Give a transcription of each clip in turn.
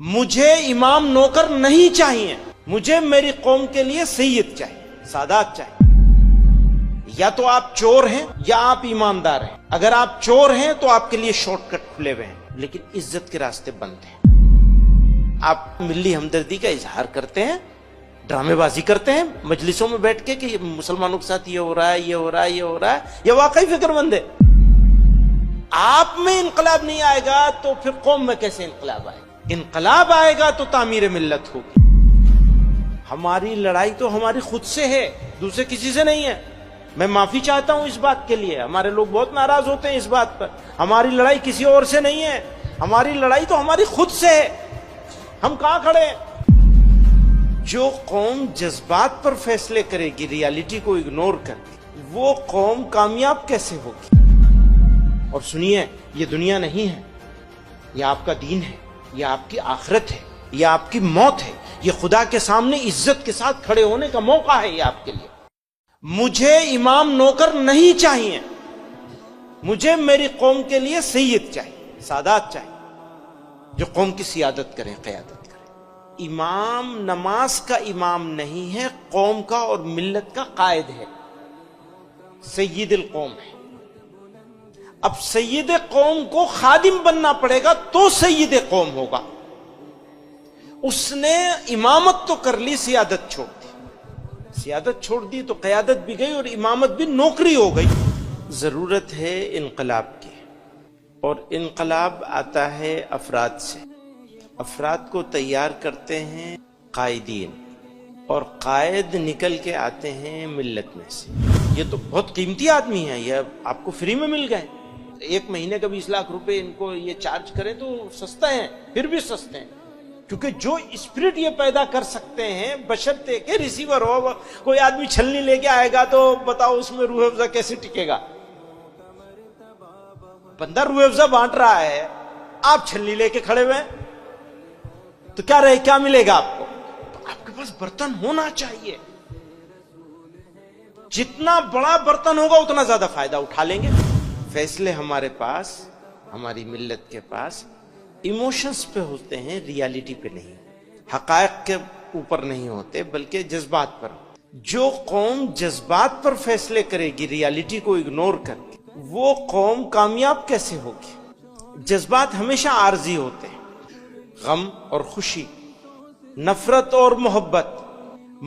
مجھے امام نوکر نہیں چاہیے، مجھے میری قوم کے لیے سید چاہیے، سادات چاہیے۔ یا تو آپ چور ہیں یا آپ ایماندار ہیں۔ اگر آپ چور ہیں تو آپ کے لیے شارٹ کٹ کھلے ہوئے ہیں، لیکن عزت کے راستے بند ہیں۔ آپ ملی ہمدردی کا اظہار کرتے ہیں، ڈرامے بازی کرتے ہیں مجلسوں میں بیٹھ کے کہ مسلمانوں کے ساتھ یہ ہو رہا ہے، یہ ہو رہا ہے، یہ ہو رہا ہے، یہ واقعی فکر مند ہے۔ آپ میں انقلاب نہیں آئے گا تو پھر قوم میں کیسے انقلاب آئے گا؟ انقلاب آئے گا تو تعمیر ملت ہوگی۔ ہماری لڑائی تو ہماری خود سے ہے، دوسرے کسی سے نہیں ہے۔ میں معافی چاہتا ہوں اس بات کے لیے، ہمارے لوگ بہت ناراض ہوتے ہیں اس بات پر۔ ہماری لڑائی کسی اور سے نہیں ہے، ہماری لڑائی تو ہماری خود سے ہے۔ ہم کہاں کھڑے ہیں؟ جو قوم جذبات پر فیصلے کرے گی، ریالٹی کو اگنور کر کے، وہ قوم کامیاب کیسے ہوگی؟ اور سنیے، یہ دنیا نہیں ہے، یہ آپ کا دین ہے، یہ آپ کی آخرت ہے، یہ آپ کی موت ہے، یہ خدا کے سامنے عزت کے ساتھ کھڑے ہونے کا موقع ہے یہ آپ کے لیے۔ مجھے امام نوکر نہیں چاہیے، مجھے میری قوم کے لیے سید چاہیے، سادات چاہیے، جو قوم کی سیادت کریں، قیادت کریں۔ امام نماز کا امام نہیں ہے، قوم کا اور ملت کا قائد ہے، سید القوم ہے۔ اب سید قوم کو خادم بننا پڑے گا تو سید قوم ہوگا۔ اس نے امامت تو کر لی، سیادت چھوڑ دی۔ سیادت چھوڑ دی تو قیادت بھی گئی اور امامت بھی نوکری ہو گئی۔ ضرورت ہے انقلاب کی، اور انقلاب آتا ہے افراد سے۔ افراد کو تیار کرتے ہیں قائدین، اور قائد نکل کے آتے ہیں ملت میں سے۔ یہ تو بہت قیمتی آدمی ہیں، یہ آپ کو فری میں مل گئے۔ ایک مہینے کا 20 لاکھ روپے ان کو یہ چارج کریں تو سستا ہیں، پھر بھی سستے ہیں، کیونکہ جو اسپرٹ یہ پیدا کر سکتے ہیں، بشرطے کہ ریسیور ہو۔ کوئی آدمی چھلنی لے کے آئے گا تو بتاؤ اس میں روح افزا کیسے ٹکے گا؟ بندہ روح افزا بانٹ رہا ہے، آپ چھلنی لے کے کھڑے ہوئے تو کیا ملے گا آپ کو؟ تو آپ کے پاس برتن ہونا چاہیے۔ جتنا بڑا برتن ہوگا اتنا زیادہ فائدہ اٹھا لیں گے۔ فیصلے ہمارے پاس، ہماری ملت کے پاس ایموشنز پہ ہوتے ہیں، ریالٹی پہ نہیں، حقائق کے اوپر نہیں ہوتے، بلکہ جذبات پر۔ جو قوم جذبات پر فیصلے کرے گی، ریالٹی کو اگنور کر کے، وہ قوم کامیاب کیسے ہوگی؟ جذبات ہمیشہ عارضی ہوتے ہیں، غم اور خوشی، نفرت اور محبت،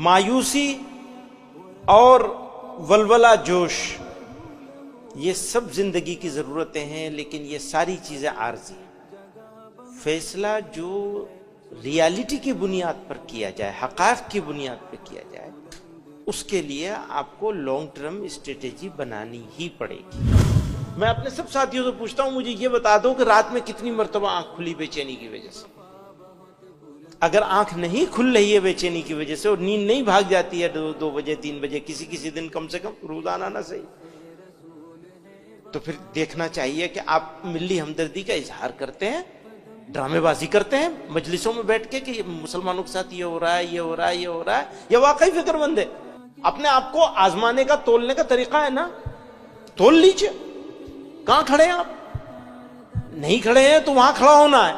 مایوسی اور ولولہ جوش، یہ سب زندگی کی ضرورتیں ہیں، لیکن یہ ساری چیزیں عارضی ہیں۔ فیصلہ جو ریالٹی کی بنیاد پر کیا جائے، حقائق کی بنیاد پر کیا جائے، اس کے لیے آپ کو لانگ ٹرم اسٹریٹجی بنانی ہی پڑے گی۔ میں اپنے سب ساتھیوں سے پوچھتا ہوں، مجھے یہ بتا دو کہ رات میں کتنی مرتبہ آنکھ کھلی بے چینی کی وجہ سے؟ اگر آنکھ نہیں کھل رہی ہے بے چینی کی وجہ سے، اور نیند نہیں بھاگ جاتی ہے 2 بجے 3 بجے، کسی دن کم سے کم، روزانہ نہ صحیح، تو پھر دیکھنا چاہیے کہ آپ ملی ہمدردی کا اظہار کرتے ہیں، ڈرامے بازی کرتے ہیں مجلسوں میں بیٹھ کے کہ مسلمانوں کے ساتھ یہ ہو رہا ہے، یہ ہو رہا ہے، یہ ہو رہا ہے، یہ واقعی فکر مند ہے۔ اپنے آپ کو آزمانے کا، تولنے کا طریقہ ہے نا، تول لیجئے۔ کہاں کھڑے ہیں آپ؟ نہیں کھڑے ہیں تو وہاں کھڑا ہونا ہے۔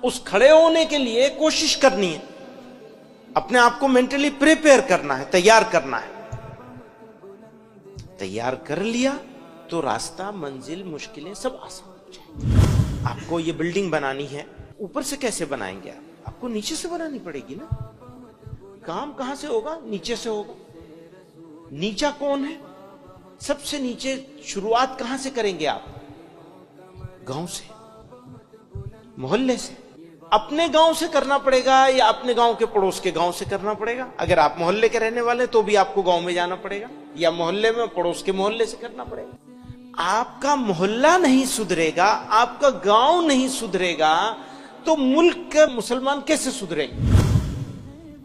اس کھڑے ہونے کے لیے کوشش کرنی ہے، اپنے آپ کو مینٹلی پریپیئر کرنا ہے، تیار کرنا ہے۔ تیار کر لیا تو راستہ، منزل، مشکلیں سب آسان ہو جائیں۔ آپ کو یہ بلڈنگ بنانی ہے، اوپر سے کیسے بنائیں گے؟ آپ کو نیچے سے بنانی پڑے گی نا۔ کام کہاں سے ہوگا؟ نیچے سے ہوگا۔ نیچا کون ہے؟ سب سے نیچے شروعات کہاں سے کریں گے آپ؟ گاؤں سے، محلے سے۔ اپنے گاؤں سے کرنا پڑے گا یا اپنے گاؤں کے پڑوس کے گاؤں سے کرنا پڑے گا؟ اگر آپ محلے کے رہنے والے تو بھی آپ کو گاؤں میں جانا پڑے گا، یا محلے میں پڑوس کے محلے سے کرنا پڑے گا۔ آپ کا محلہ نہیں سدھرے گا، آپ کا گاؤں نہیں سدھرے گا، تو ملک کے مسلمان کیسے سدھریں گے؟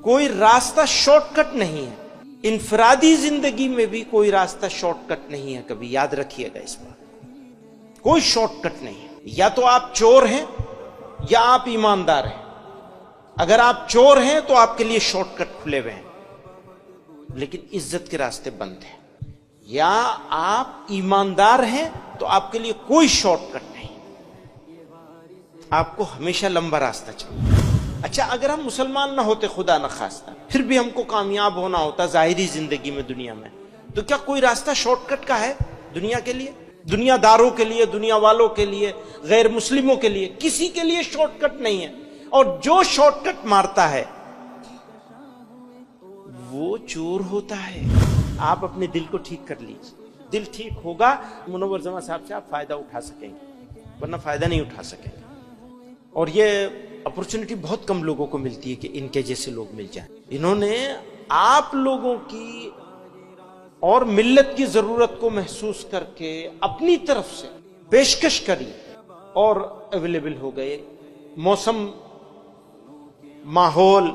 کوئی راستہ شارٹ کٹ نہیں ہے، انفرادی زندگی میں بھی کوئی راستہ شارٹ کٹ نہیں ہے، کبھی یاد رکھیے گا اس بات۔ کوئی شارٹ کٹ نہیں ہے۔ یا تو آپ چور ہیں یا آپ ایماندار ہیں۔ اگر آپ چور ہیں تو آپ کے لیے شارٹ کٹ کھلے ہوئے ہیں، لیکن عزت کے راستے بند ہیں۔ یا آپ ایماندار ہیں تو آپ کے لیے کوئی شارٹ کٹ نہیں۔ آپ کو ہمیشہ لمبا راستہ چاہیے. اچھا اگر ہم مسلمان نہ ہوتے خدا نخواستہ پھر بھی ہم کو کامیاب ہونا ہوتا ظاہری زندگی میں دنیا میں, تو کیا کوئی راستہ شارٹ کٹ کا ہے دنیا کے لیے, دنیا داروں کے لیے, دنیا والوں کے لیے, غیر مسلموں کے لیے؟ کسی کے لیے شارٹ کٹ نہیں ہے. اور جو شارٹ کٹ مارتا ہے وہ چور ہوتا ہے. آپ اپنے دل کو ٹھیک کر لیجیے, دل ٹھیک ہوگا منور زمان صاحب سے آپ فائدہ اٹھا سکیں گے, ورنہ فائدہ نہیں اٹھا سکیں گے. اور یہ اپرچونٹی بہت کم لوگوں کو ملتی ہے کہ ان کے جیسے لوگ مل جائیں. انہوں نے آپ لوگوں کی اور ملت کی ضرورت کو محسوس کر کے اپنی طرف سے پیشکش کری اور اویلیبل ہو گئے. موسم, ماحول,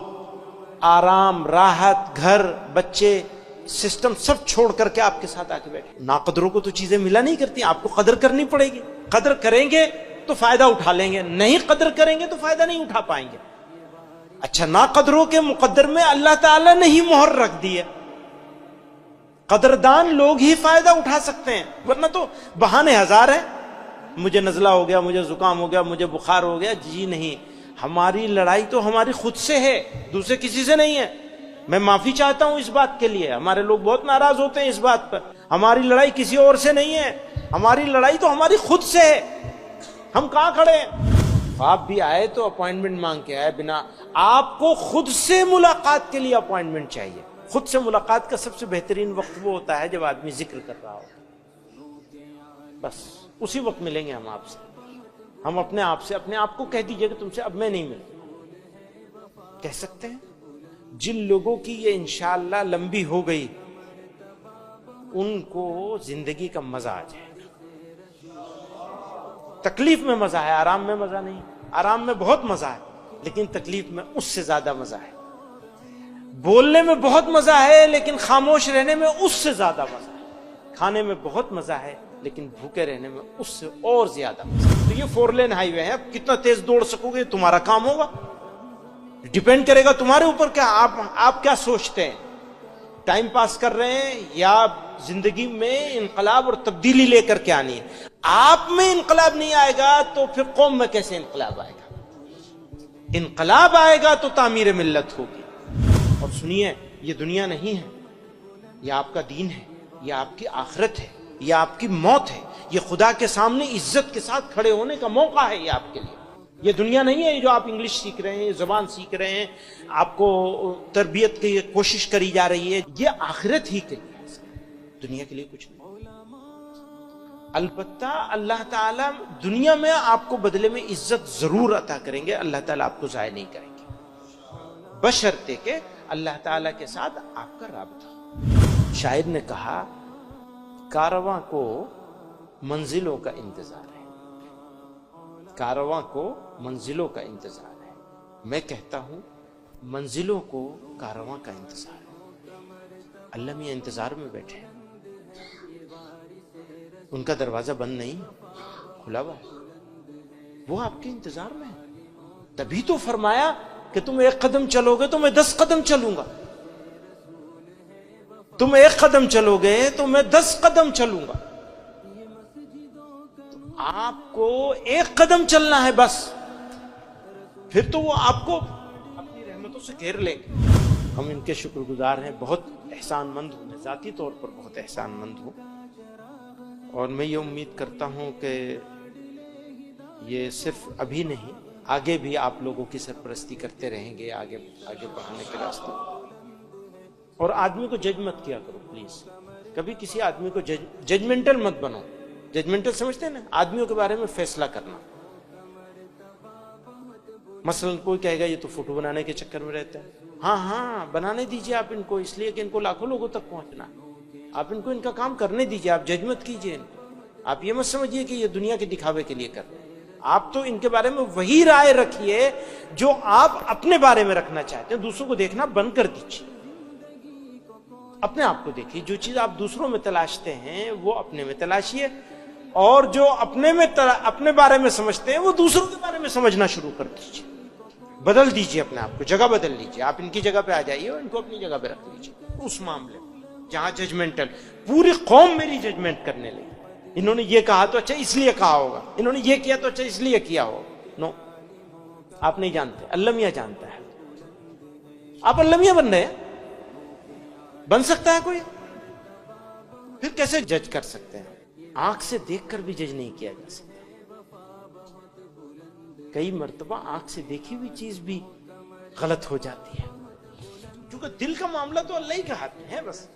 آرام, راحت, گھر, بچے, سسٹم سب چھوڑ کر کے آپ کے ساتھ آ کے بیٹھے. ناقدروں کو تو چیزیں ملا نہیں کرتی, آپ کو قدر کرنی پڑے گی. قدر کریں گے تو فائدہ اٹھا لیں گے, نہیں قدر کریں گے تو فائدہ نہیں اٹھا پائیں گے. اچھا ناقدروں کے مقدر میں اللہ تعالیٰ نے ہی مہر رکھ دی ہے, قدردان لوگ ہی فائدہ اٹھا سکتے ہیں, ورنہ تو بہانے ہزار ہیں. مجھے نزلہ ہو گیا, مجھے زکام ہو گیا, مجھے بخار ہو گیا. جی نہیں, ہماری لڑائی تو ہماری خود سے ہے, دوسرے کسی سے نہیں ہے. میں معافی چاہتا ہوں اس بات کے لیے, ہمارے لوگ بہت ناراض ہوتے ہیں اس بات پر. ہماری لڑائی کسی اور سے نہیں ہے, ہماری لڑائی تو ہماری خود سے ہے. ہم کہاں کھڑے ہیں؟ آپ بھی آئے تو اپوائنٹمنٹ مانگ کے آئے بنا, آپ کو خود سے ملاقات کے لیے اپوائنٹمنٹ چاہیے. خود سے ملاقات کا سب سے بہترین وقت وہ ہوتا ہے جب آدمی ذکر کر رہا ہو. بس اسی وقت ملیں گے ہم آپ سے. ہم اپنے آپ کو کہہ دیجئے کہ تم سے اب میں نہیں ملتا. کہہ سکتے ہیں. جن لوگوں کی یہ انشاءاللہ لمبی ہو گئی ان کو زندگی کا مزہ آ جائے گا. تکلیف میں مزہ ہے, آرام میں مزہ نہیں. آرام میں بہت مزہ ہے لیکن تکلیف میں اس سے زیادہ مزہ ہے. بولنے میں بہت مزہ ہے لیکن خاموش رہنے میں اس سے زیادہ مزہ ہے. کھانے میں بہت مزہ ہے لیکن بھوکے رہنے میں اس سے اور زیادہ مزہ ہے. تو یہ 4 لین ہائی وے ہے, اب کتنا تیز دوڑ سکو گے تمہارا کام ہوگا, ڈیپینڈ کرے گا تمہارے اوپر. کیا آپ کیا سوچتے ہیں, ٹائم پاس کر رہے ہیں یا زندگی میں انقلاب اور تبدیلی لے کر کے آنی ہے؟ آپ میں انقلاب نہیں آئے گا تو پھر قوم میں کیسے انقلاب آئے گا؟ انقلاب آئے گا تو تعمیر ملت ہوگی. اور سنیے, یہ دنیا نہیں ہے, یہ آپ کا دین ہے, یہ آپ کی آخرت ہے, یہ آپ کی موت ہے. یہ خدا کے سامنے عزت کے ساتھ کھڑے ہونے کا موقع ہے یہ آپ کے لیے. یہ دنیا نہیں ہے جو آپ انگلش سیکھ رہے ہیں, زبان سیکھ رہے ہیں, آپ کو تربیت کی کوشش کری جا رہی ہے. یہ آخرت ہی کے لیے, دنیا کے لیے کچھ نہیں. البتہ اللہ تعالیٰ دنیا میں آپ کو بدلے میں عزت ضرور عطا کریں گے. اللہ تعالیٰ آپ کو ضائع نہیں کریں گے, بشرطے کہ اللہ تعالیٰ کے ساتھ آپ کا رابطہ. شاعر نے کہا, کارواں کو منزلوں کا انتظار ہے, کارواں کو منزلوں کا انتظار ہے. میں کہتا ہوں منزلوں کو کارواں کا انتظار ہے. اللہ میاں انتظار میں بیٹھے ہیں, ان کا دروازہ بند نہیں, کھلا ہوا ہے, وہ آپ کے انتظار میں ہے. تبھی تو فرمایا کہ تم 1 قدم چلو گے تو میں 10 قدم چلوں گا, تم 1 قدم چلو گے تو میں 10 قدم چلوں گا. آپ کو 1 قدم چلنا ہے بس, پھر تو وہ آپ کو اپنی رحمتوں سے گھیر لیں گے. ہم ان کے شکر گزار ہیں, بہت احسان مند ہوں, میں ذاتی طور پر بہت احسان مند ہوں. اور میں یہ امید کرتا ہوں کہ یہ صرف ابھی نہیں, آگے بھی آپ لوگوں کی سرپرستی کرتے رہیں گے, آگے بڑھانے کے راستے. اور آدمی کو جج مت کیا کرو پلیز, کبھی کسی آدمی کو ججمنٹل مت بنو. ججمنٹل سمجھتے ہیں نا, آدمیوں کے بارے میں فیصلہ کرنا. مثلا کوئی کہے گا یہ تو فوٹو بنانے کے چکر میں رہتا ہے. ہاں بنانے دیجئے آپ ان کو, اس لیے کہ ان کو لاکھوں لوگوں تک پہنچنا. آپ ان کو ان کا کام کرنے دیجئے, آپ جج مت کیجئے. آپ یہ مت سمجھیے کہ یہ دنیا کے دکھاوے کے لیے کر رہے ہیں. آپ تو ان کے بارے میں وہی رائے رکھیے جو آپ اپنے بارے میں رکھنا چاہتے ہیں. دوسروں کو دیکھنا بند کر دیجئے, اپنے آپ کو دیکھیے. جو چیز آپ دوسروں میں تلاشتے ہیں وہ اپنے میں تلاشیے, اور جو اپنے بارے میں سمجھتے ہیں وہ دوسروں کے بارے میں سمجھنا شروع کر دیجئے. بدل دیجئے اپنے آپ کو, جگہ بدل لیجئے. آپ ان کی جگہ پہ آ جائیے اور ان کو اپنی جگہ پہ رکھ لیجئے. اس معاملے میں جہاں ججمنٹل, پوری قوم میری ججمنٹ کرنے لگی. انہوں نے یہ کہا تو اچھا اس لیے کہا ہوگا, انہوں نے یہ کیا تو اچھا اس لیے کیا ہوگا. نو, آپ نہیں جانتے، اللہ میاں جانتا ہے. آپ اللہ میاں بن رہے ہیں؟ بن سکتا ہے کوئی؟ پھر کیسے جج کر سکتے ہیں؟ آنکھ سے دیکھ کر بھی جج نہیں کیا جا سکتا. کئی مرتبہ آنکھ سے دیکھی ہوئی چیز بھی غلط ہو جاتی ہے، کیونکہ دل کا معاملہ تو اللہ ہی کے ہاتھ میں ہے بس.